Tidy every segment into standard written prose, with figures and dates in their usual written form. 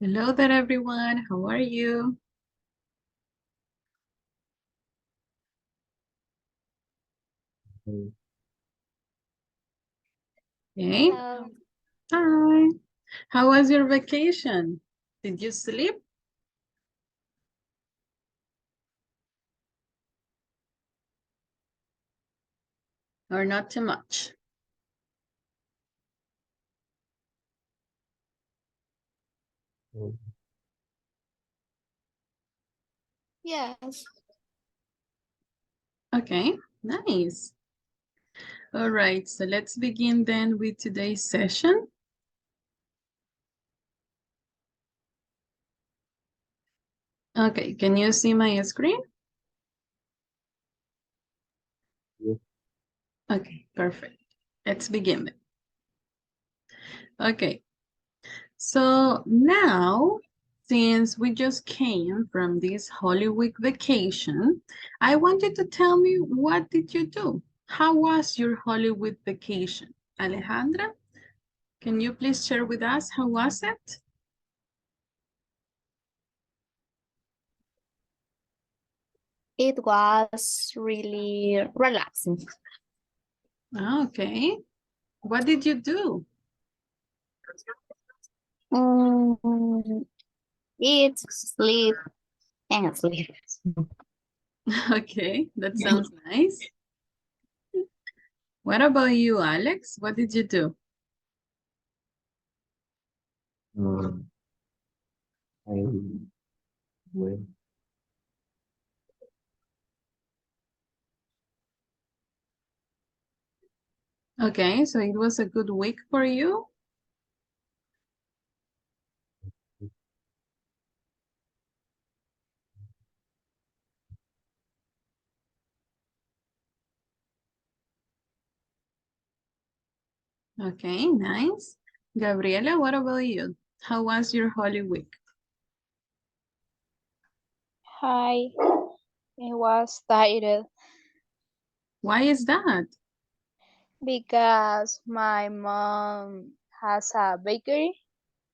Hello there, everyone. How are you? Okay. Hello. Hi. How was your vacation? Did you sleep or not too much? Yes. Okay, nice. All right, so let's begin then with today's session. Okay, can you see my screen? Yes. Okay, perfect. Let's begin then. Okay, so now, since we just came from this Holy Week vacation, I want you to tell me, what did you do? How was your Holy Week vacation? Alejandra, can you please share with us how was it? It was really relaxing. Okay. What did you do? Mm, eat, sleep, and sleep. Okay, that sounds nice. What about you, Alex? What did you do? Um, I went. Okay, so it was a good week for you? Okay, nice. Gabriela, what about you? How was your Holy Week? Hi, I was tired Why is that? because my mom has a bakery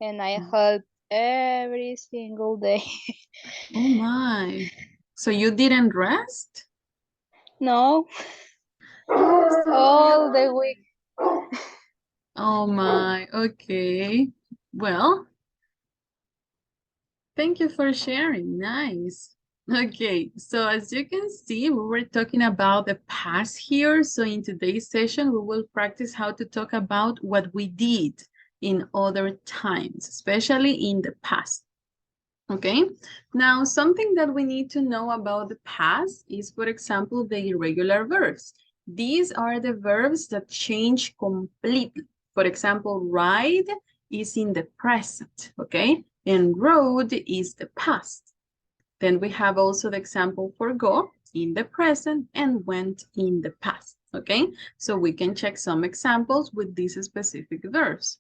and I help every single day. Oh my. So you didn't rest? No, Oh, all the week. oh my. Okay. Well, thank you for sharing. Nice. Okay, so as you can see, we were talking about the past here. So in today's session, we will practice how to talk about what we did in other times, especially in the past. Okay, now something that we need to know about the past is, for example, the irregular verbs. These are the verbs that change completely. For example, ride is in the present, okay? And rode is the past. Then we have also the example for go in the present and went in the past, okay? So we can check some examples with these specific verbs.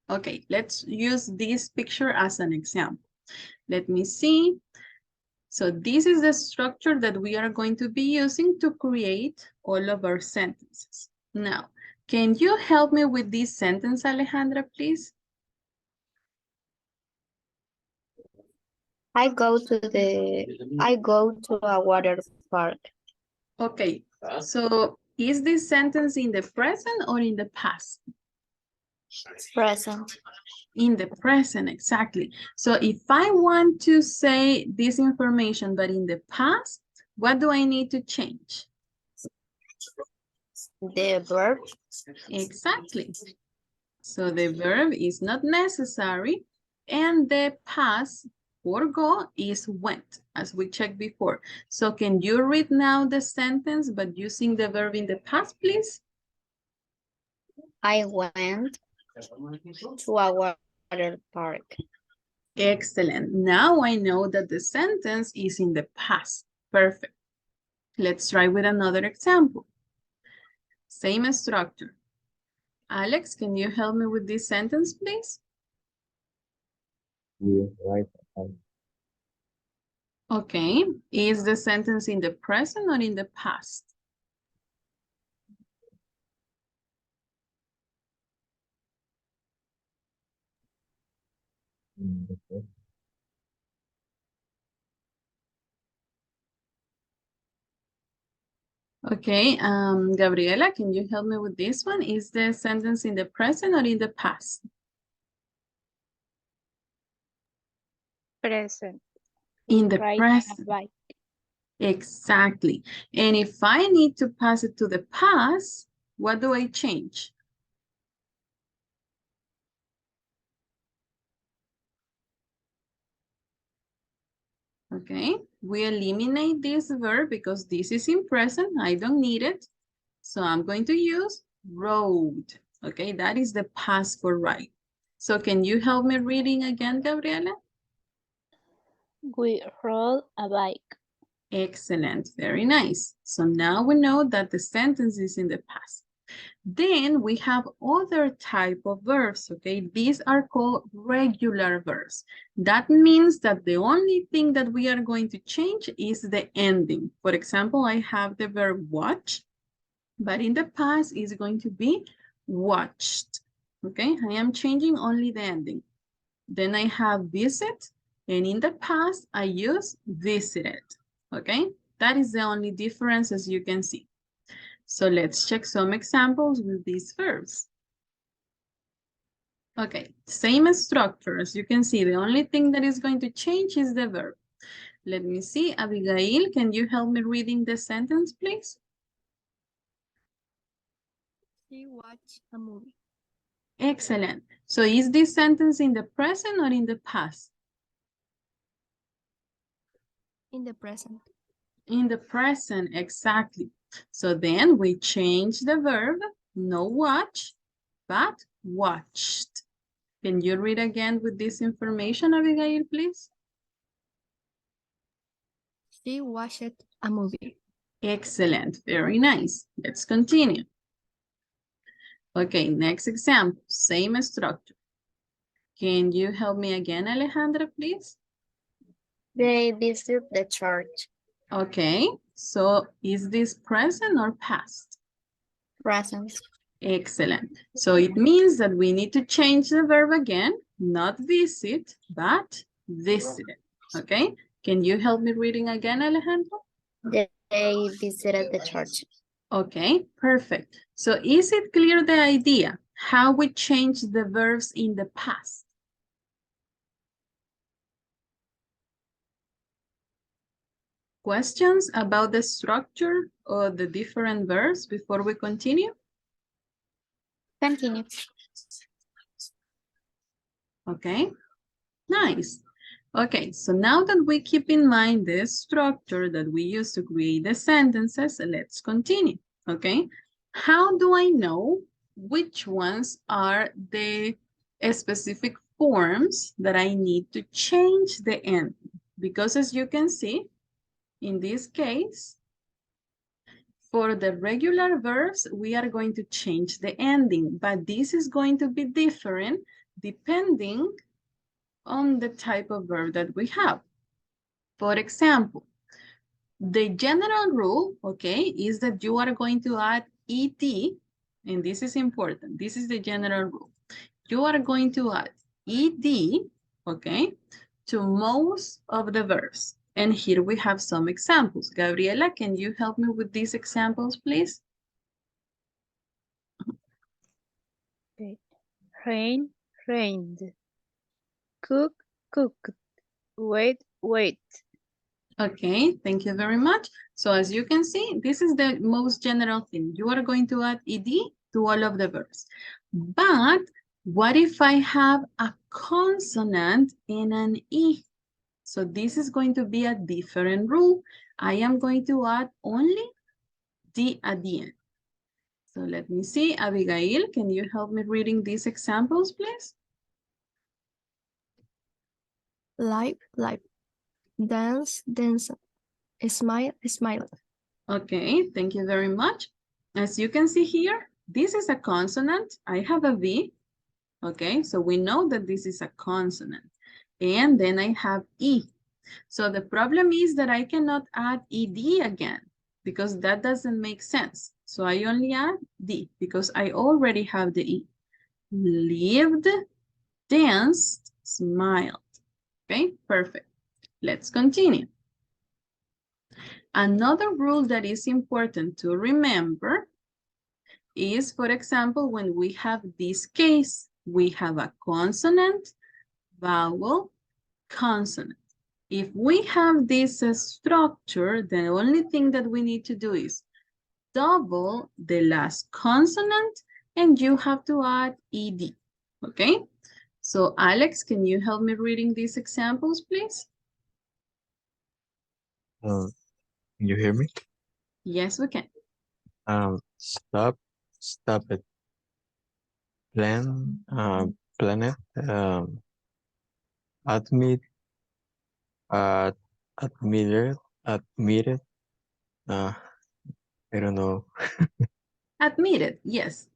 Okay, let's use this picture as an example. Let me see. So this is the structure that we are going to be using to create all of our sentences. Now, can you help me with this sentence, Alejandra, please? I go to a water park. Okay, so is this sentence in the present or in the past? Present. In the present, exactly. So if I want to say this information, but in the past, what do I need to change? The verb. Exactly. So the verb is not necessary, and the past for go is went, as we checked before. So can you read now the sentence, but using the verb in the past, please? I went to a water park. Excellent. Now I know that the sentence is in the past. Perfect. Let's try with another example. Same structure. Alex, can you help me with this sentence, please? We right. Okay. Is the sentence in the present or in the past? in the present. Okay, Gabriela, can you help me with this one? Is the sentence in the present or in the past? Present. In the Ride a present. bike. Exactly. And if I need to pass it to the past, what do I change? Okay, we eliminate this verb because this is in present. I don't need it. So I'm going to use rode. Okay, that is the past for ride. So can you help me reading again, Gabriela? We rode a bike. Excellent, very nice. So now we know that the sentence is in the past. Then we have other type of verbs, okay? These are called regular verbs. That means that the only thing that we are going to change is the ending. For example, I have the verb watch, but in the past is going to be watched, okay? I am changing only the ending. Then I have visit, and in the past I use visited, okay? That is the only difference, as you can see. So let's check some examples with these verbs. Okay, same structure. As you can see, the only thing that is going to change is the verb. Let me see. Abigail, can you help me reading the sentence, please? She watched a movie. Excellent. So is this sentence in the present or in the past? In the present. In the present, exactly. So then we change the verb, no watch, but watched. Can you read again with this information, Abigail, please? She watched a movie. Excellent, very nice. Let's continue. Okay, next example, same structure. Can you help me again, Alejandra, please? They visit the church. Okay, so is this present or past? Present. Excellent. So it means that we need to change the verb again, not visit, but visited. Okay, can you help me reading again, Alejandro? They visited the church. Okay, perfect. So is it clear the idea? How we change the verbs in the past? Questions about the structure or the different verbs before we continue? Continue. Okay, nice. Okay, so now that we keep in mind the structure that we use to create the sentences, let's continue, okay? How do I know which ones are the specific forms that I need to change the end? Because as you can see, in this case, for the regular verbs, we are going to change the ending, but this is going to be different depending on the type of verb that we have. For example, the general rule, okay, is that you are going to add ed, and this is important. This is the general rule. You are going to add ed, okay, to most of the verbs. And here we have some examples. Gabriela, can you help me with these examples, please? Okay. Rain, rained. Cook, cooked. Wait, wait. Okay, thank you very much. So as you can see, this is the most general thing. You are going to add ed to all of the verbs. But what if I have a consonant and an e? So this is going to be a different rule. I am going to add only d at the end. So let me see. Abigail, can you help me reading these examples, please? Live, live. Dance, dance. Smile, smile. Okay, thank you very much. As you can see here, this is a consonant. I have a V. Okay, so we know that this is a consonant. And then I have E. So the problem is that I cannot add ED again because that doesn't make sense. So I only add D because I already have the E. Lived, danced, smiled. Okay, perfect. Let's continue. Another rule that is important to remember is, for example, when we have this case, we have a consonant, vowel, consonant. If we have this structure, the only thing that we need to do is double the last consonant and you have to add ed, okay? So Alex, can you help me reading these examples, please? Can you hear me? Yes, we can. Stop it. Planet, admit, admitted, I don't know. Admitted, yes.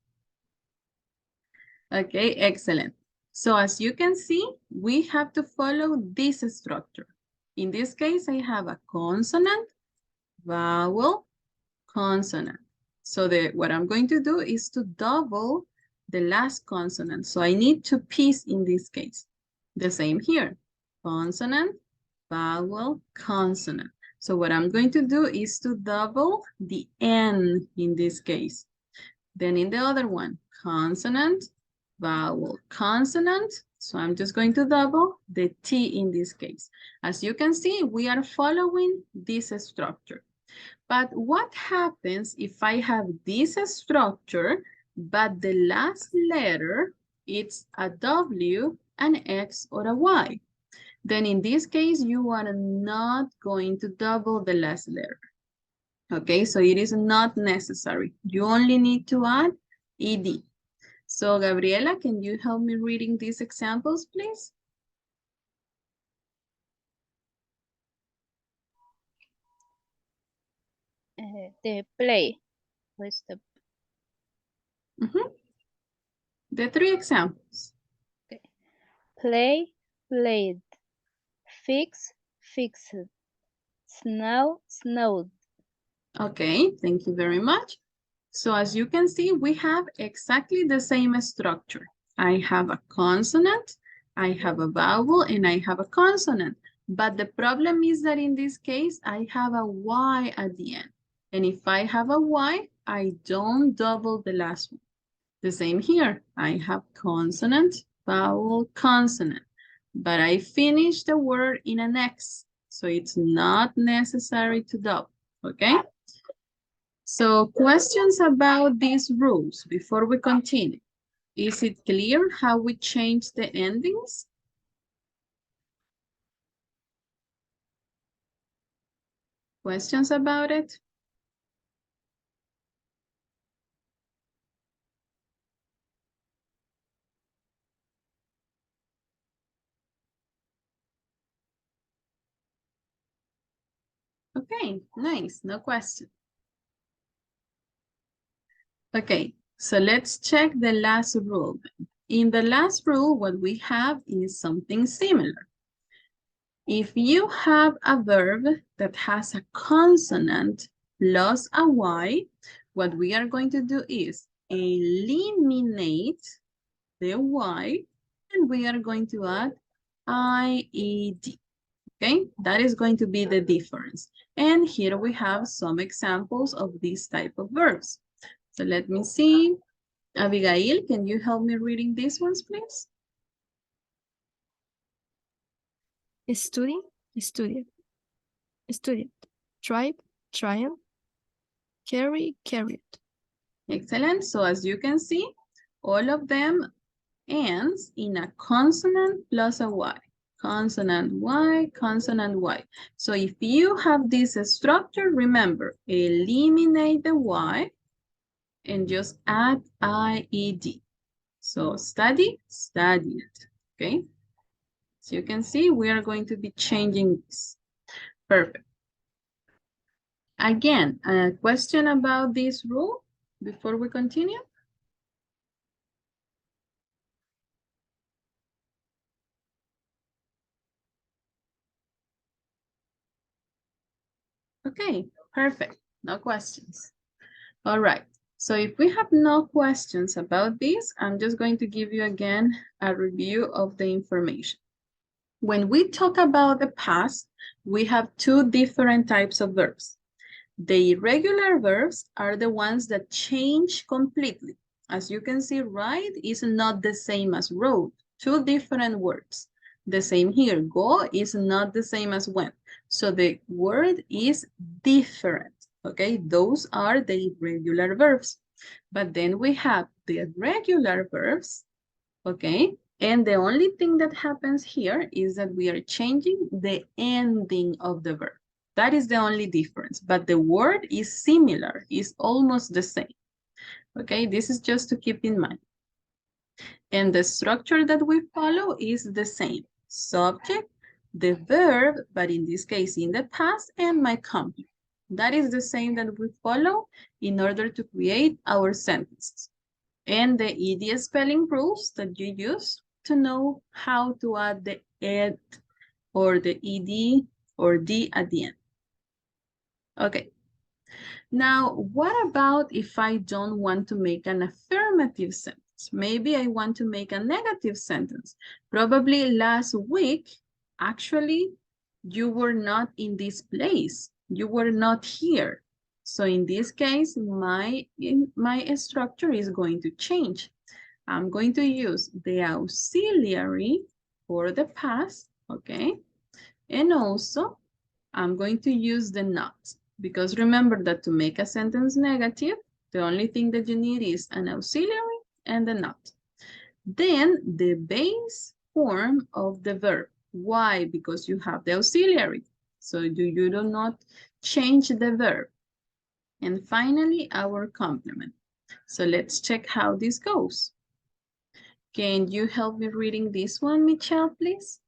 Okay, excellent. So as you can see, we have to follow this structure. In this case, I have a consonant, vowel, consonant. So what I'm going to do is to double the last consonant. So I need 2 P's in this case. The same here, consonant, vowel, consonant. So what I'm going to do is to double the N in this case. Then in the other one, consonant, vowel, consonant. So I'm just going to double the T in this case. As you can see, we are following this structure. But what happens if I have this structure, but the last letter, it's a W, an X, or a Y? Then in this case, you are not going to double the last letter. Okay, so it is not necessary. You only need to add ED. So Gabriela, can you help me reading these examples, please? The play. What's the The 3 examples. play? Played. Fix? Fixed. Snow? Snowed. Okay, thank you very much. So as you can see, we have exactly the same structure. I have a consonant, I have a vowel, and I have a consonant. But the problem is that in this case, I have a Y at the end. And if I have a Y, I don't double the last one. The same here. I have consonant, vowel, consonant. But I finish the word in an X. So it's not necessary to double, okay? So questions about these rules before we continue. Is it clear how we change the endings? Questions about it? Okay, nice, no question. Okay, so let's check the last rule. In the last rule, what we have is something similar. If you have a verb that has a consonant plus a Y, what we are going to do is eliminate the Y, and we are going to add IED. Okay, that is going to be the difference. And here we have some examples of these type of verbs. So let me see. Abigail, can you help me reading these ones, please? Study, studied. Studied. Tribe, trial. Carry, carried. Excellent. So as you can see, all of them ends in a consonant plus a Y. Consonant Y, consonant Y. So if you have this structure, remember, eliminate the Y and just add IED. So study, studied, okay? So you can see we are going to be changing this. Perfect. Again, a question about this rule before we continue? Okay, perfect. No questions. All right. So if we have no questions about this, I'm just going to give you again a review of the information. when we talk about the past, we have two different types of verbs. The irregular verbs are the ones that change completely. As you can see, ride is not the same as rode. Two different words. The same here. Go is not the same as went. So the word is different. Okay, those are the irregular verbs. But then we have the regular verbs. Okay, and the only thing that happens here is that we are changing the ending of the verb. That is the only difference, but the word is similar, is almost the same. Okay, this is just to keep in mind. And the structure that we follow is the same. Subject, the verb, but in this case in the past, and my complement. That is the same that we follow in order to create our sentences. And the ED spelling rules that you use to know how to add the ed or the ED or D at the end. Okay. Now, what about if I don't want to make an affirmative sentence? Maybe I want to make a negative sentence. Probably last week, actually, you were not in this place. You were not here. So in this case, my structure is going to change. I'm going to use the auxiliary for the past, okay? And also, I'm going to use the not, because remember that to make a sentence negative, the only thing that you need is an auxiliary and the not. Then the base form of the verb. Why? Because you have the auxiliary. So you do not change the verb. And finally, our complement. So let's check how this goes. Can you help me reading this one, Michelle, please?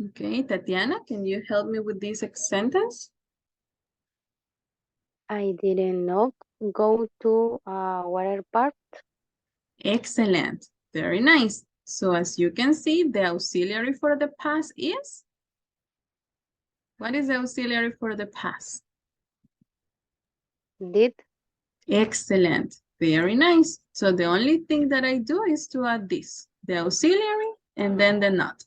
Okay, Tatiana, can you help me with this sentence? I didn't know go to a water park. Excellent, very nice. So as you can see, the auxiliary for the past is? What is the auxiliary for the past? Did. Excellent, very nice. So the only thing that I do is to add this, the auxiliary and then the not.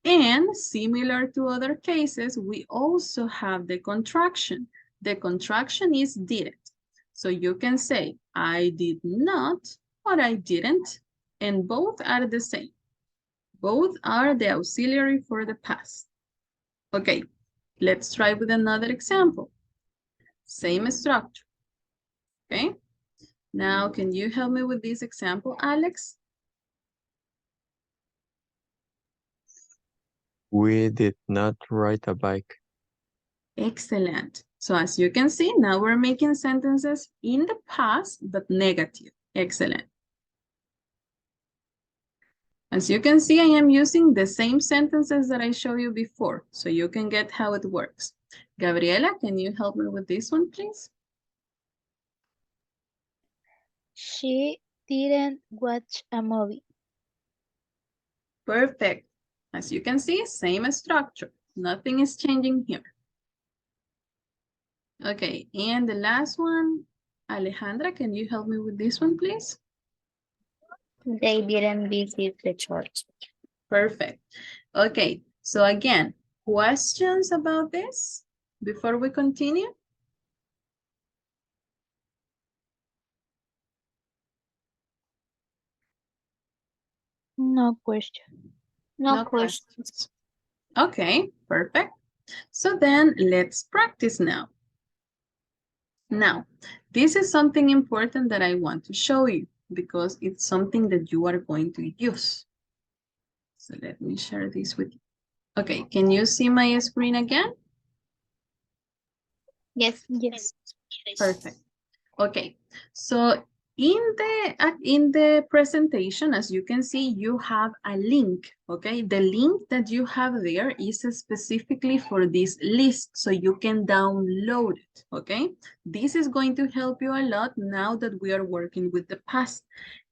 And similar to other cases, we also have the contraction. The contraction is didn't. So you can say, I did not, or I didn't, and both are the same. Both are the auxiliary for the past. Okay, let's try with another example. Same structure, okay? Now, can you help me with this example, Alex? We did not ride a bike. Excellent. So as you can see, now we're making sentences in the past, but negative. Excellent. As you can see, I am using the same sentences that I showed you before, so you can get how it works. Gabriela, can you help me with this one, please? She didn't watch a movie. Perfect. As you can see, same structure. Nothing is changing here. Okay, and the last one, Alejandra, can you help me with this one, please? They didn't visit the church. Perfect. Okay, so again, questions about this before we continue? No question. No questions. questions. Okay, perfect. So then let's practice now. Now, this is something important that I want to show you because it's something that you are going to use. So let me share this with you. Okay, can you see my screen again? Yes. Yes. Perfect. Okay, so in the presentation, as you can see, you have a link, okay? The link that you have there is specifically for this list, so you can download it, okay? This is going to help you a lot now that we are working with the past.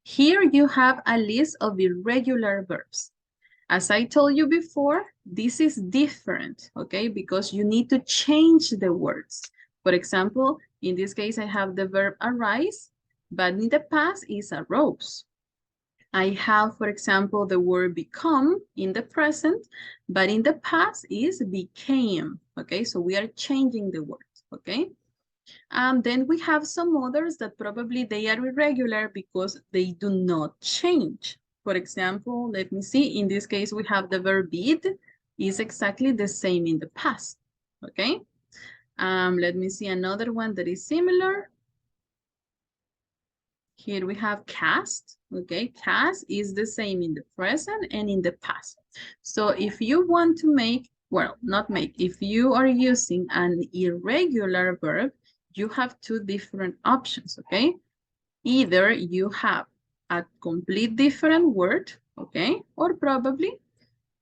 Here you have a list of irregular verbs. As I told you before, this is different, okay? Because you need to change the words. For example, in this case, I have the verb arise, but in the past is arose. I have, for example, the word become in the present, but in the past is became, okay? So we are changing the word, okay? Then we have some others that probably they are irregular because they do not change. For example, let me see, in this case, we have the verb bid is exactly the same in the past, okay? Let me see another one that is similar. Here we have cast, okay? Cast is the same in the present and in the past. So if you want to make, well, not make, if you are using an irregular verb, you have two different options, okay? Either you have a complete different word, okay? Or probably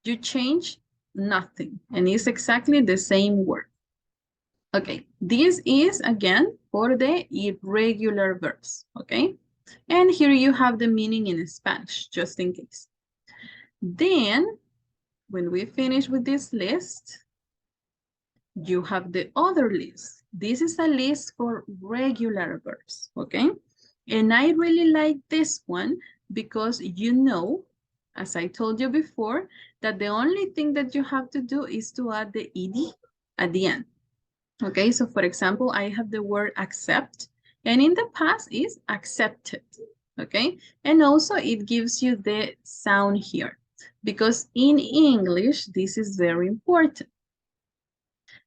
you change nothing and it's exactly the same word. Okay, this is again for the irregular verbs, okay? And here you have the meaning in Spanish, just in case. Then, when we finish with this list, you have the other list. This is a list for regular verbs, okay? And I really like this one because you know, as I told you before, that the only thing that you have to do is to add the ed at the end. Okay, so for example, I have the word accept, and in the past is accepted, okay? And also it gives you the sound here, because in English, this is very important.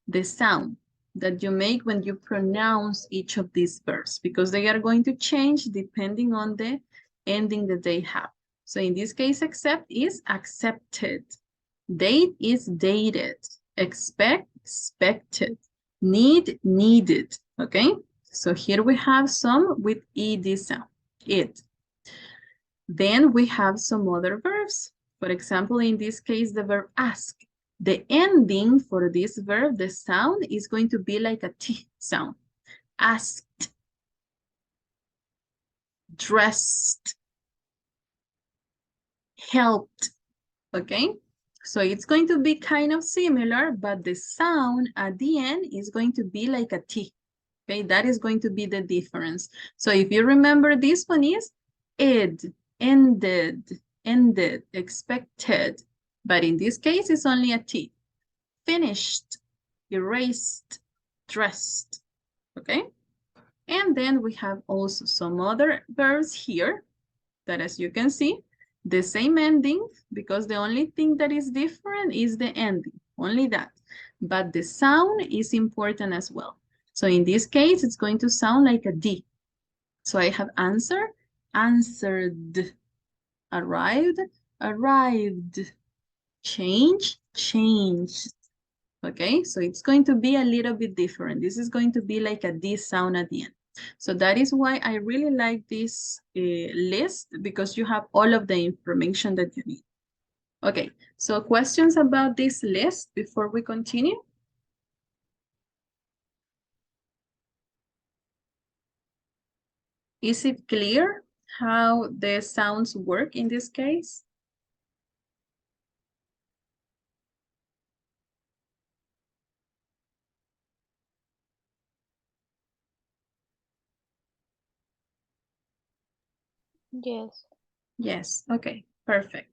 The sound that you make when you pronounce each of these verbs, because they are going to change depending on the ending that they have. So in this case, accept is accepted. Date is dated. Expect, expected. Need, needed, okay? So here we have some with ed sound, it. Then we have some other verbs. For example, in this case, the verb ask. The ending for this verb, the sound is going to be like a T sound. Asked, dressed, helped, okay? So it's going to be kind of similar, but the sound at the end is going to be like a T. Okay, that is going to be the difference. So if you remember, this one is id, ended, ended, expected. But in this case, it's only a T. Finished, erased, dressed. Okay? And then we have also some other verbs here that, as you can see, the same ending, because the only thing that is different is the ending, only that. But the sound is important as well. So in this case, it's going to sound like a D. So I have answer, answered, arrived, arrived, change, changed. Okay, so it's going to be a little bit different. This is going to be like a D sound at the end. So that is why I really like this list, because you have all of the information that you need. Okay, so questions about this list before we continue? Is it clear how the sounds work in this case? Yes. Yes, okay, perfect.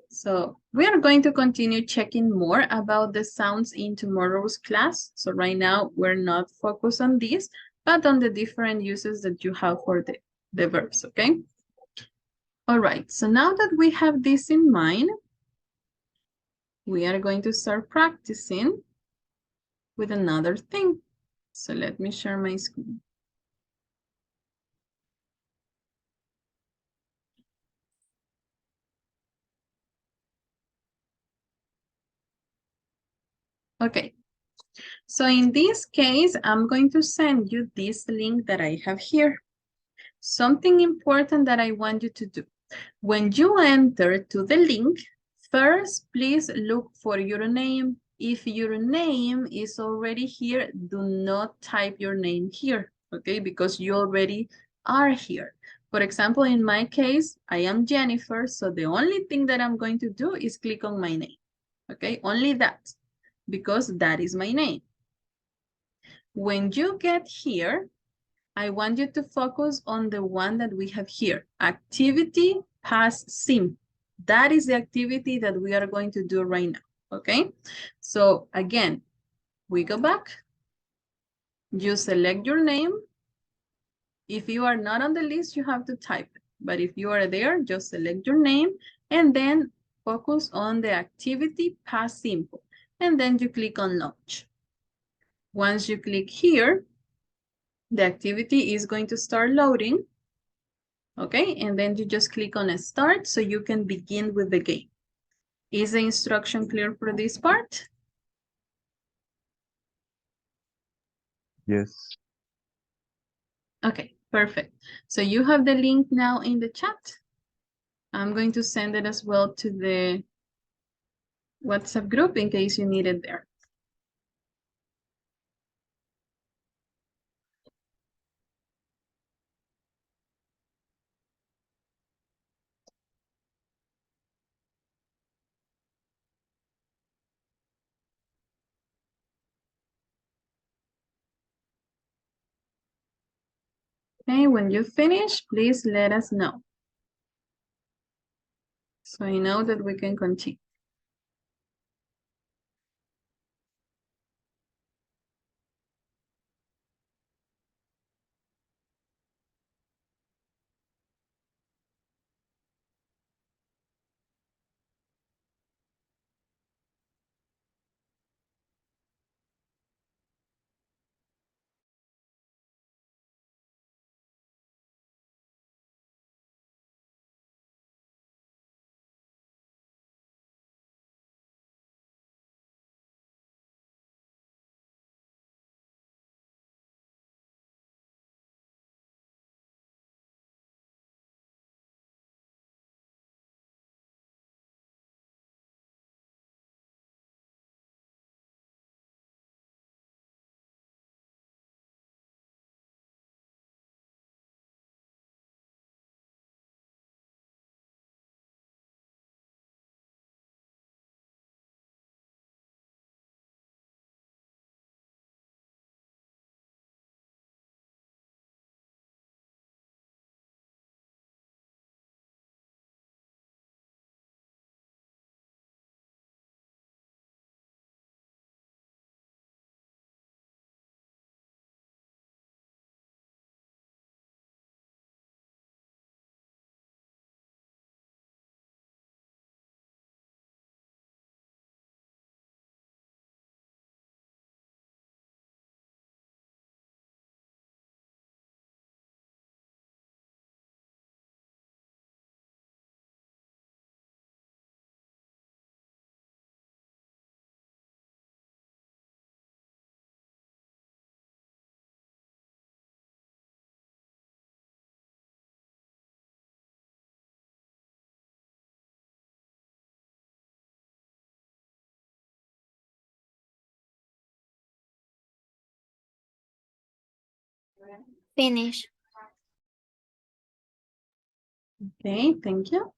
So we are going to continue checking more about the sounds in tomorrow's class. So right now we're not focused on this, but on the different uses that you have for the verbs, okay? All right, so now that we have this in mind, we are going to start practicing with another thing. So let me share my screen. Okay, so in this case, I'm going to send you this link that I have here. Something important that I want you to do. When you enter to the link, first, please look for your name. If your name is already here, do not type your name here, okay? Because you already are here. For example, in my case, I am Jennifer, so the only thing that I'm going to do is click on my name, okay? Only that, because that is my name. When you get here, I want you to focus on the one that we have here, activity past simple. That is the activity that we are going to do right now, okay? So again, we go back, you select your name. If you are not on the list, you have to type it. But if you are there, just select your name and then focus on the activity past simple. And then you click on launch. Once you click here, the activity is going to start loading. Okay, and then you just click on start so you can begin with the game. Is the instruction clear for this part? Yes. Okay, perfect. So you have the link now in the chat. I'm going to send it as well to the WhatsApp group in case you need it there. Okay, when you finish, please let us know. So I know that we can continue. Finish. Okay, thank you.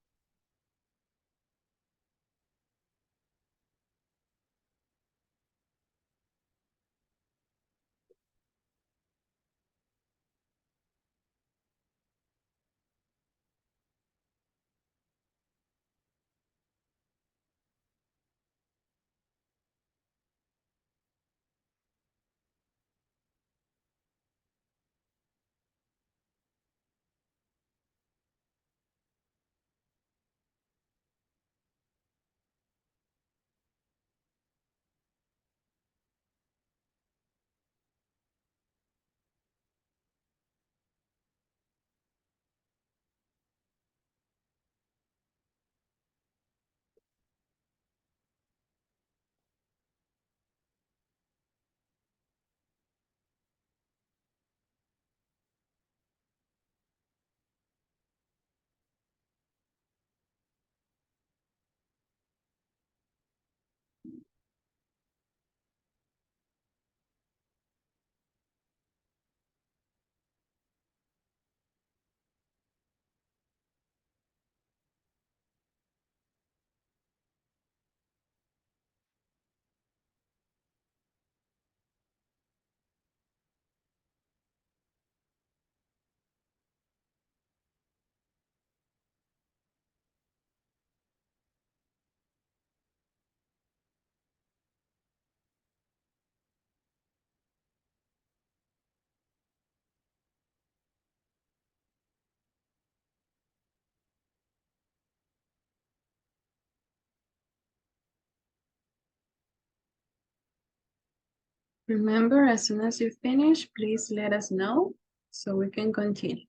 Remember, as soon as you finish, please let us know so we can continue.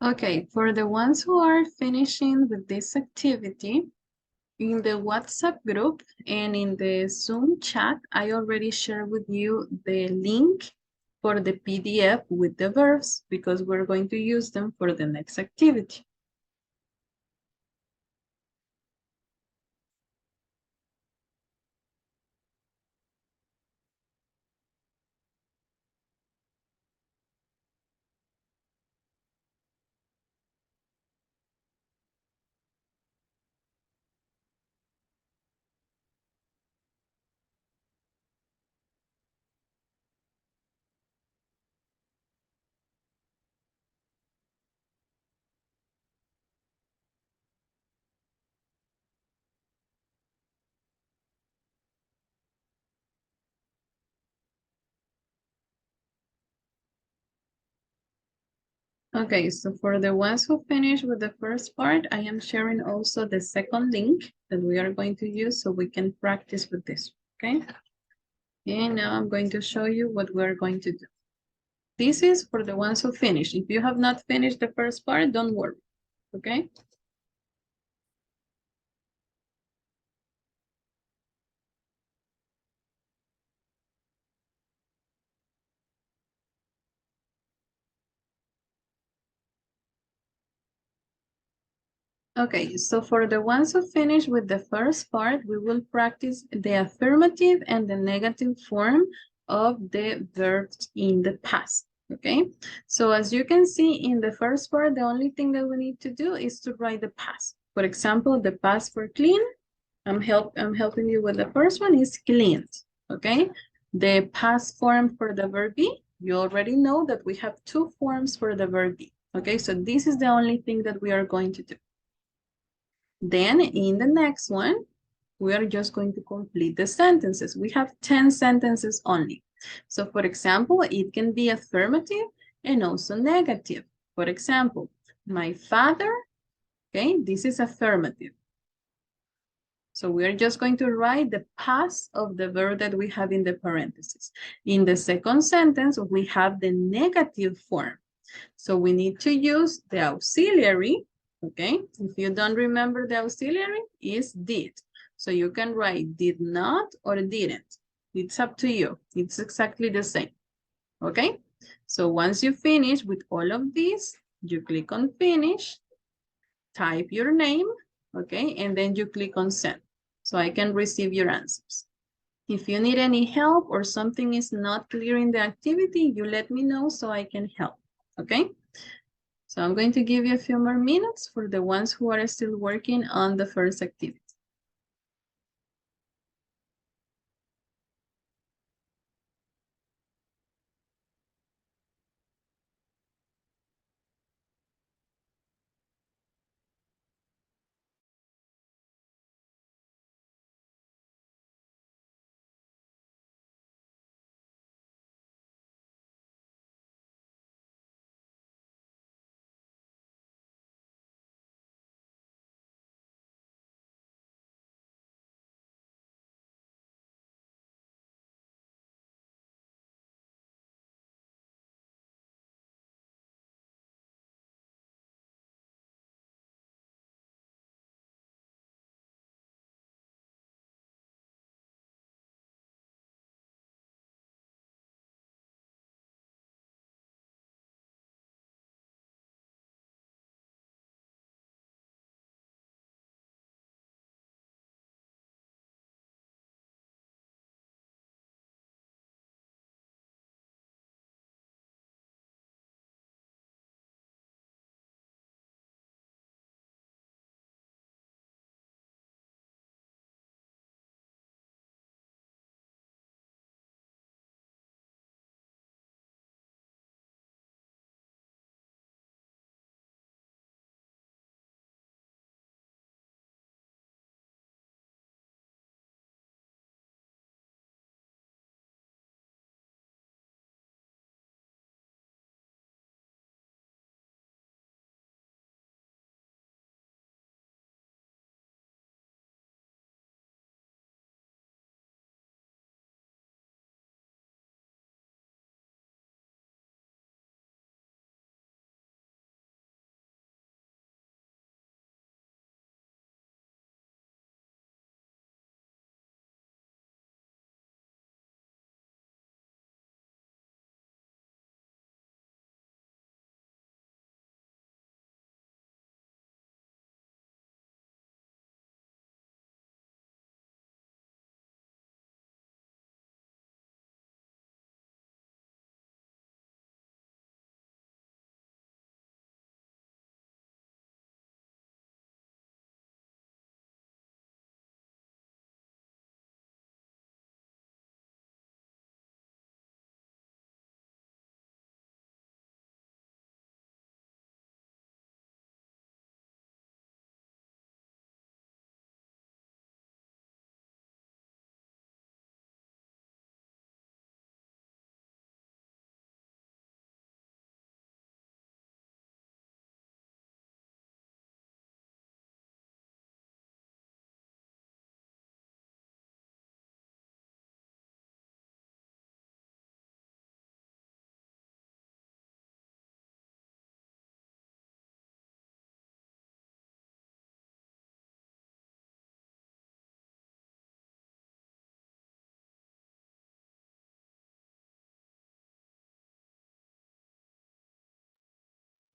Okay, for the ones who are finishing with this activity, in the WhatsApp group and in the Zoom chat, I already shared with you the link for the PDF with the verbs because we're going to use them for the next activity. Okay, so for the ones who finish with the first part, I am sharing also the second link that we are going to use so we can practice with this, okay? And now I'm going to show you what we're going to do. This is for the ones who finish. If you have not finished the first part, don't worry, okay? Okay, so for the ones who finish with the first part, we will practice the affirmative and the negative form of the verbs in the past, okay? So as you can see in the first part, the only thing that we need to do is to write the past. For example, the past for clean, I'm helping you with the first one is cleaned, okay? The past form for the verb be, you already know that we have two forms for the verb be, okay? So this is the only thing that we are going to do. Then in the next one, we are just going to complete the sentences. We have 10 sentences only. So for example, it can be affirmative and also negative. For example, my father, okay, this is affirmative. So we're just going to write the past of the verb that we have in the parentheses. In the second sentence, we have the negative form. So we need to use the auxiliary, okay? If you don't remember the auxiliary, is did. So you can write did not or didn't. It's up to you. It's exactly the same, okay? So once you finish with all of these, you click on finish, type your name, okay? And then you click on send. So I can receive your answers. If you need any help or something is not clear in the activity, you let me know so I can help, okay? So I'm going to give you a few more minutes for the ones who are still working on the first activity.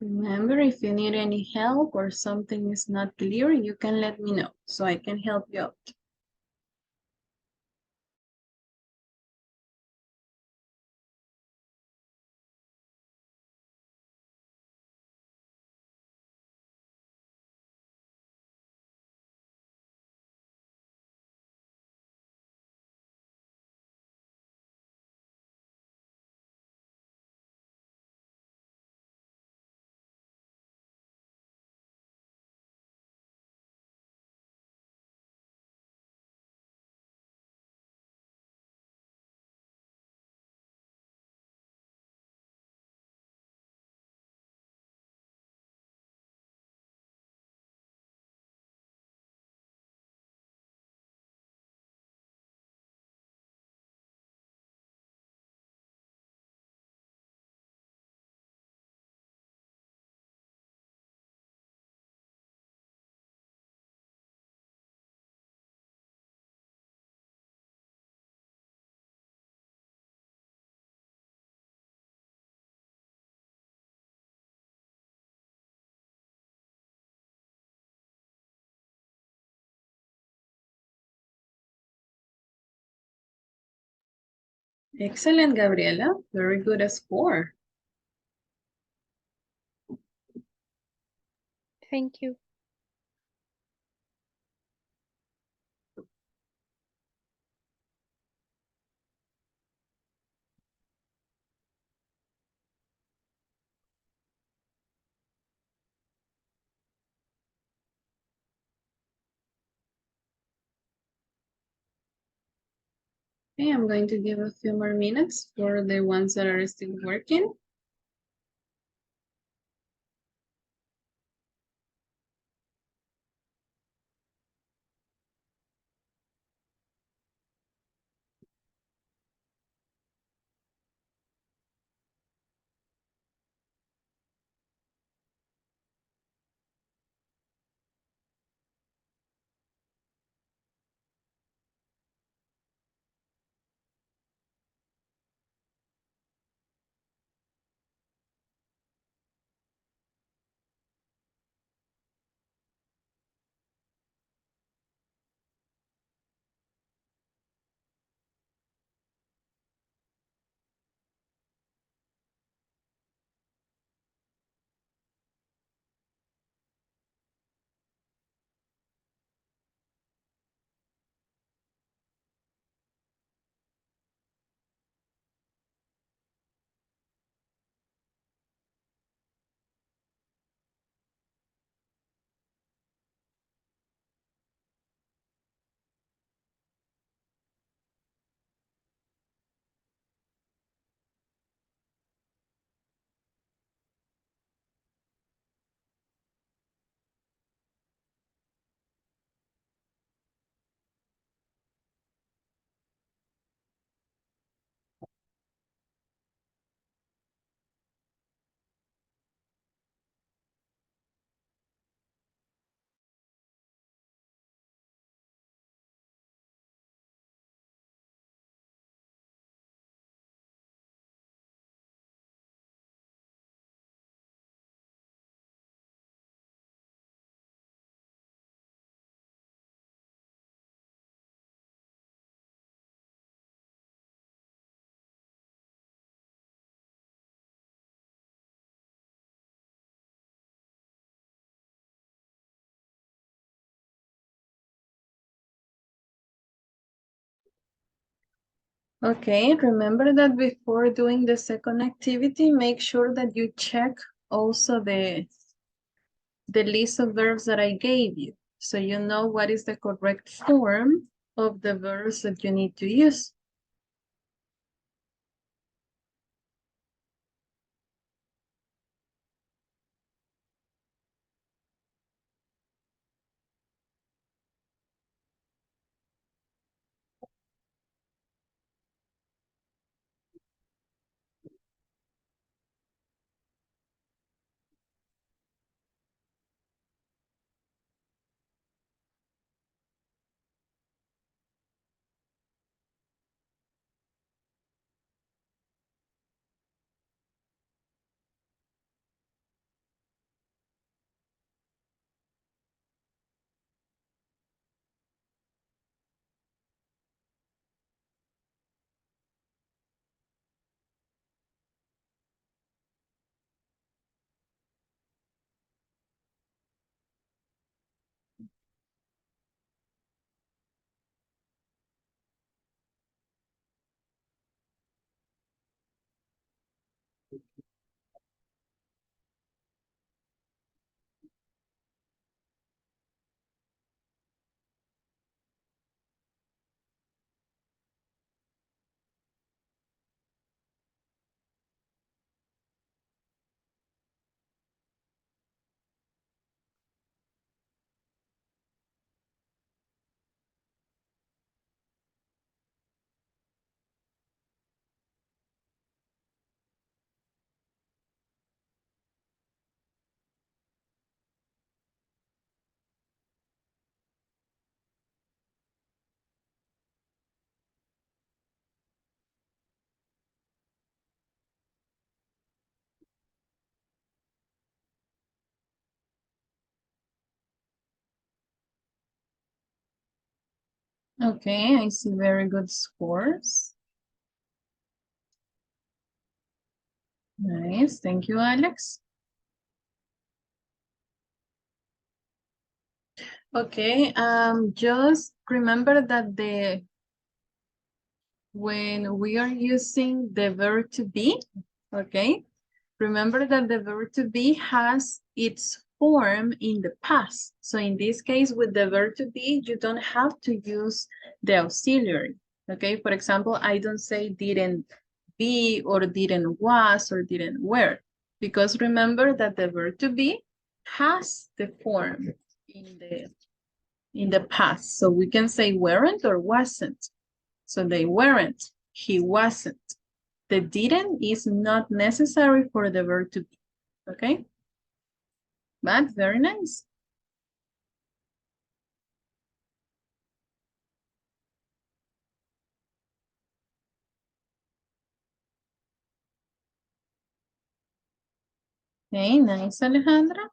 Remember, if you need any help or something is not clear, you can let me know so I can help you out. Excellent, Gabriela. Very good score. Thank you. Okay, I'm going to give a few more minutes for the ones that are still working. Okay, remember that before doing the second activity, make sure that you check also the list of verbs that I gave you. So you know what is the correct form of the verbs that you need to use. Okay, I see very good scores. Nice, thank you, Alex. Okay, just remember that when we are using the verb to be, okay, remember that the verb to be has its form in the past. So in this case, with the verb to be, you don't have to use the auxiliary, okay? For example, I don't say didn't be or didn't was or didn't were, because remember that the verb to be has the form in the past. So we can say weren't or wasn't. So they weren't, he wasn't. The didn't is not necessary for the verb to be, okay? But very nice. Okay, nice, Alejandra.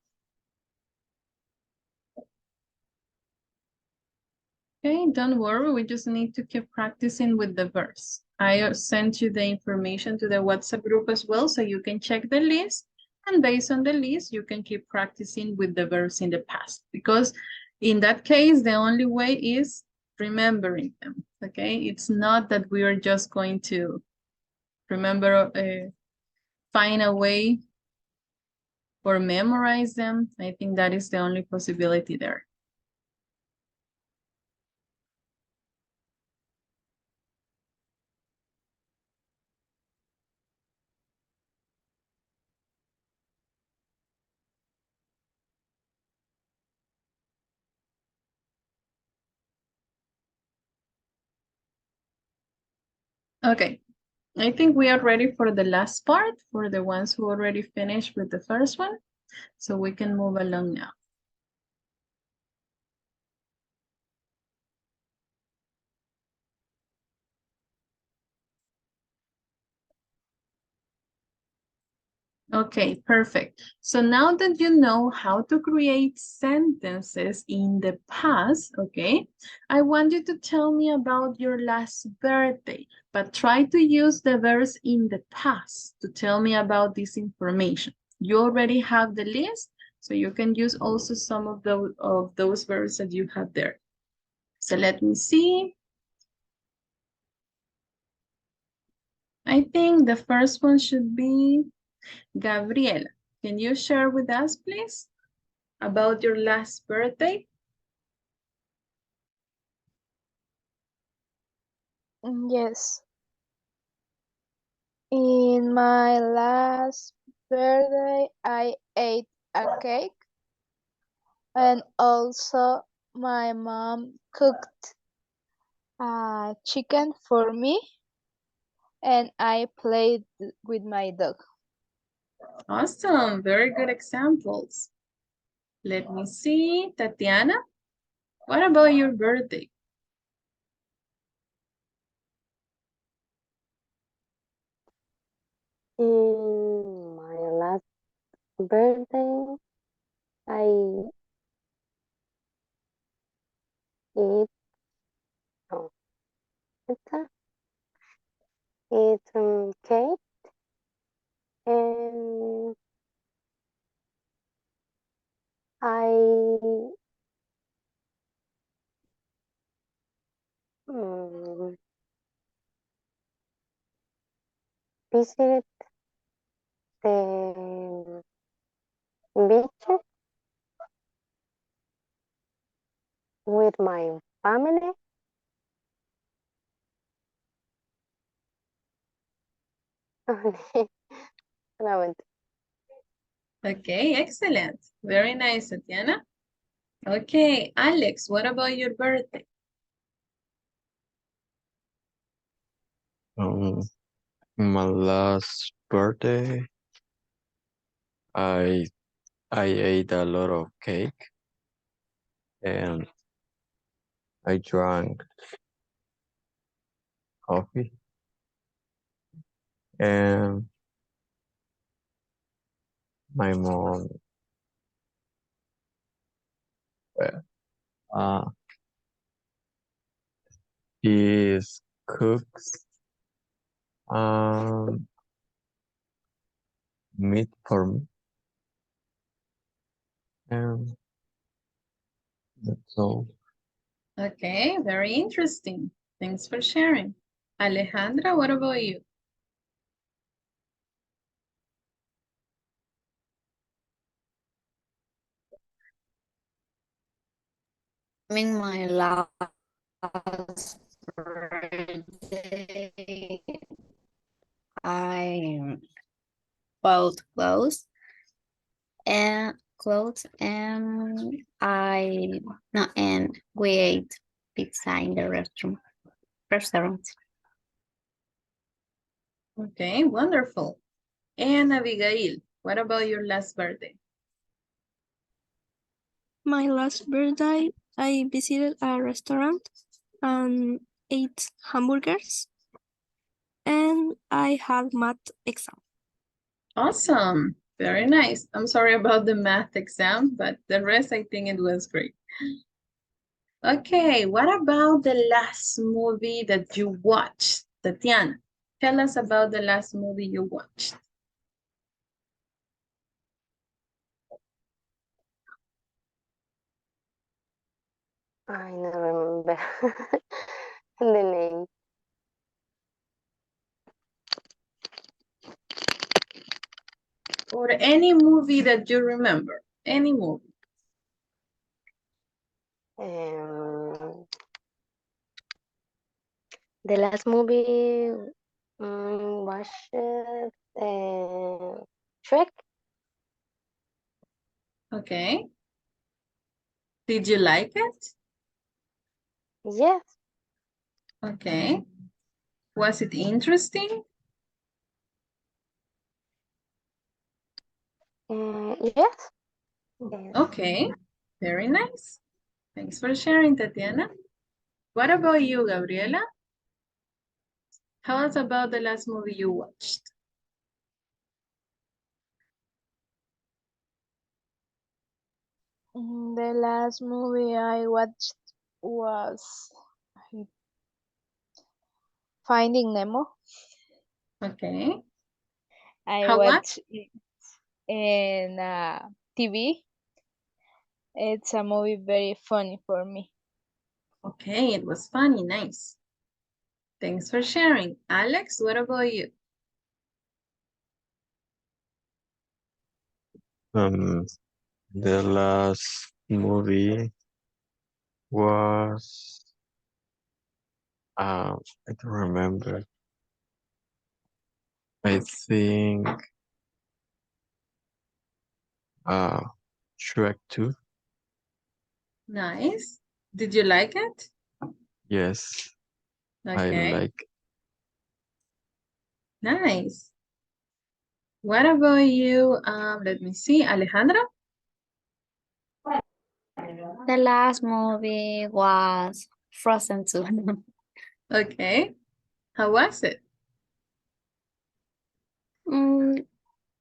Okay, don't worry, we just need to keep practicing with the verbs. I sent you the information to the WhatsApp group as well, so you can check the list. And based on the list, you can keep practicing with the verbs in the past. Because in that case, the only way is remembering them, okay? It's not that we are just going to remember, find a way or memorize them. I think that is the only possibility there. Okay, I think we are ready for the last part, for the ones who already finished with the first one. So we can move along now. Okay, perfect. So now that you know how to create sentences in the past, okay, I want you to tell me about your last birthday, but try to use the verbs in the past to tell me about this information. You already have the list, so you can use also some of those verbs that you have there. So let me see. I think the first one should be Gabriela. Can you share with us, please, about your last birthday? Yes. In my last birthday, I ate a cake, and also my mom cooked chicken for me, and I played with my dog. Awesome, very good examples. Let me see, Tatiana, what about your birthday? In my last birthday, I eat oh, pizza, eat cake, and I um, visited the beach with my family. Solamente. Okay, excellent. Very nice, Tatiana. Okay, Alex, what about your birthday? My last birthday, I I ate a lot of cake and I drank coffee and my mom well, uh He cooks meat for me. And that's all. Okay, very interesting. Thanks for sharing. Alejandra, what about you? In my last birthday, I bought clothes and I no and we ate pizza in the restaurant. Okay, wonderful. And Abigail, what about your last birthday? My last birthday, I visited a restaurant and ate hamburgers, and I had math exam. Awesome. Very nice. I'm sorry about the math exam, but the rest, I think it was great. Okay, what about the last movie that you watched? Tatiana, tell us about the last movie you watched. I don't remember the name. Or any movie that you remember. Any movie. The last movie was Shrek. Okay. Did you like it? Yes. Okay. Was it interesting? Yes. Okay. Very nice. Thanks for sharing, Tatiana. What about you, Gabriela? Tell us about the last movie you watched. The last movie I watched was Finding Nemo. Okay. I How was? watched it in TV. It's a movie very funny for me. Okay, it was funny, nice. Thanks for sharing. Alex, what about you? The last movie was I don't remember. I think Shrek 2. Nice. Did you like it? Yes, I Okay, like. nice. What about you? Let me see, Alejandra? The last movie was Frozen 2. Okay. How was it?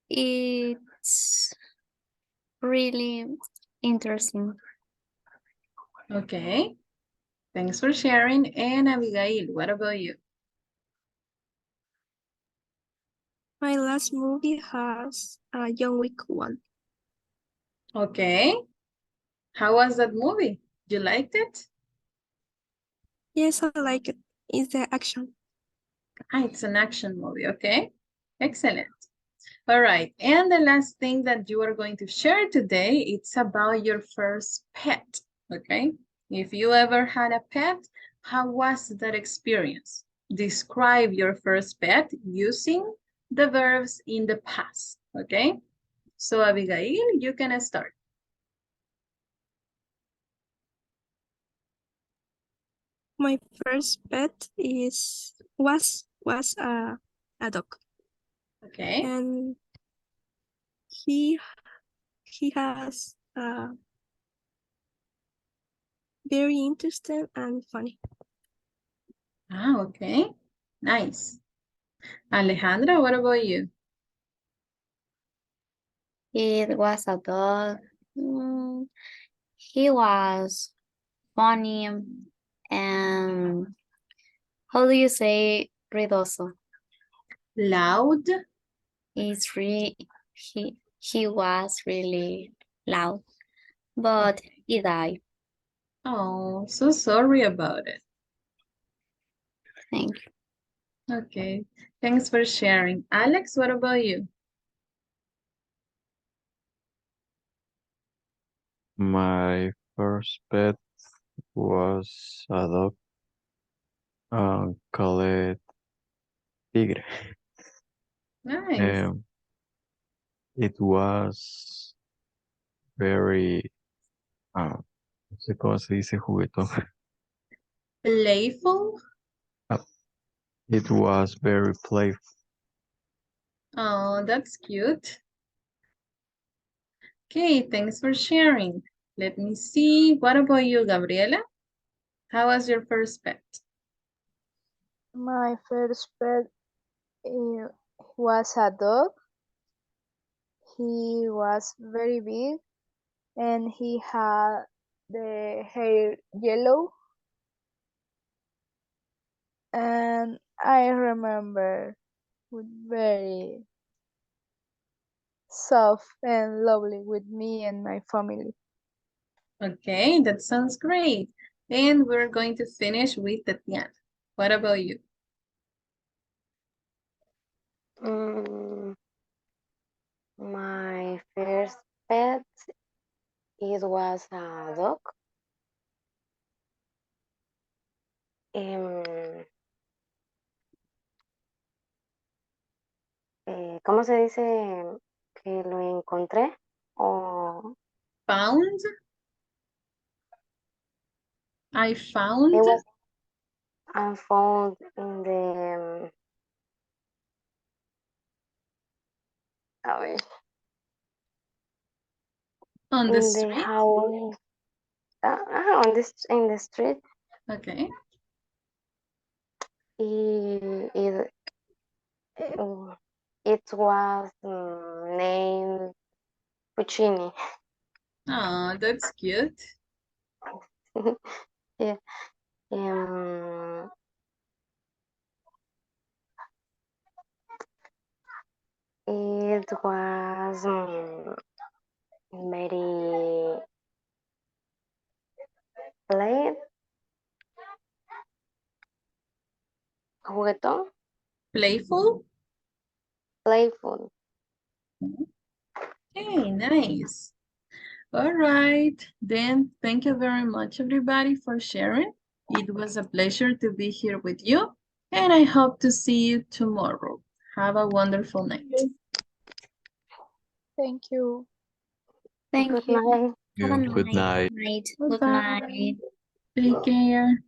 It's really interesting. Okay. Thanks for sharing. And Abigail, what about you? My last movie has a John Wick 1. Okay. How was that movie? You liked it? Yes, I like it. It's the action. Ah, it's an action movie, okay? Excellent. All right, and the last thing that you are going to share today, it's about your first pet, okay? If you ever had a pet, how was that experience? Describe your first pet using the verbs in the past, okay? So Abigail, you can start. My first pet was a dog, Okay, and he has very interesting and funny. okay, nice. Alejandra, what about you? It was a dog. He was funny and How do you say ruidoso? Loud. He was really loud, but he died. Oh, so sorry about it. Thank you. Okay, thanks for sharing. Alex, what about you? My first pet was a dog called Tigre. Nice. It was very, no sé cómo se dice juguetón. Playful. It was very playful. Oh, that's cute. Okay, thanks for sharing. Let me see. What about you, Gabriela? How was your first pet? My first pet was a dog. He was very big and he had the hair yellow. And I remember with very soft and lovely with me and my family. Okay, that sounds great. And we're going to finish with Tatiana. What about you? My first pet, it was a dog. ¿Cómo se dice que lo encontré? O Found? I it found was found in the a ver, on the in the street. house on this in the street. Okay. It it was named Puccini. Oh, that's cute. Yeah. Um, it was very played, juguetón, Playful? playful. Okay, nice. All right, then thank you very much, everybody, for sharing. It was a pleasure to be here with you, and I hope to see you tomorrow. Have a wonderful night. Thank you. Thank Good you. night. Have a Good nice night. night. Good Bye-bye. night. Take care.